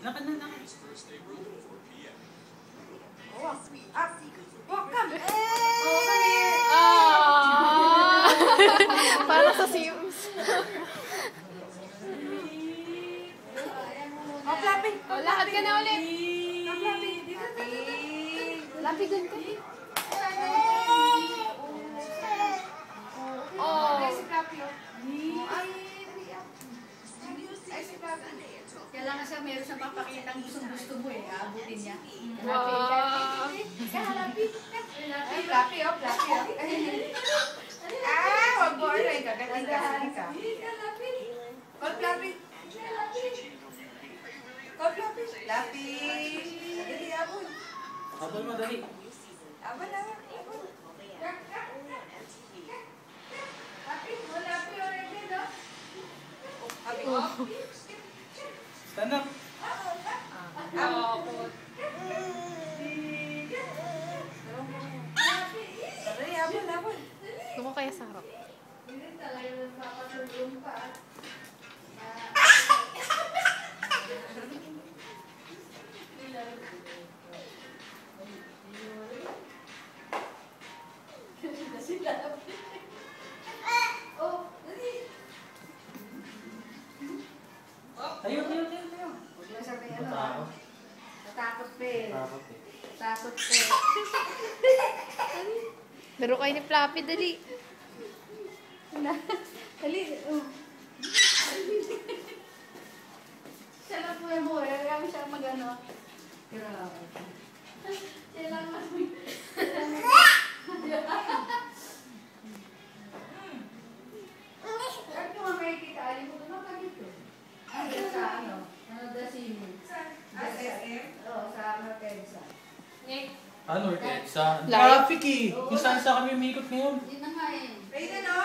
Nakad na. Welcome! Para sa Sims. Flappy! Lakad ka na ulit. Flappy! Lapigan ka. Ay, si Flappy. Ay, si Flappy. Kailangan siya meron siyang papakitang gustong-gusto mo eh. Abutin niya. Wow. Flappy! Ay, Flappy, oh, Flappy, oh. Wag mo, Aray, kagaligahan ka. Oh, Flappy! Oh, Flappy! Flappy! Dali, abon. Abon mo, dali. Abon, abon. Flappy, oh, Flappy, already, no? Flappy, oh. Stand up. Abon. Dali, abon, abon. Doon ko kaya sa harap. Hindi talaga nagpapatulong pa. Oh, dali. Tayo. Huwag lang sabi ano ha. Matakot. Natakot pa eh. Takot eh. Takot pa eh. Laro kayo ni Flappy, dali. Dali. Siya lang po yung buhay. Kaya siya mag-ano. Grabe. Siya lang Bakit ko makikita? Alin mo doon ka dito? Sa ano? Ano da swimming? Sa SM? Oo, sa Marquesa. Ano, sa Live. traffic eh. Kung saan kami umikot ngayon. Yun na nga eh. Pwede no?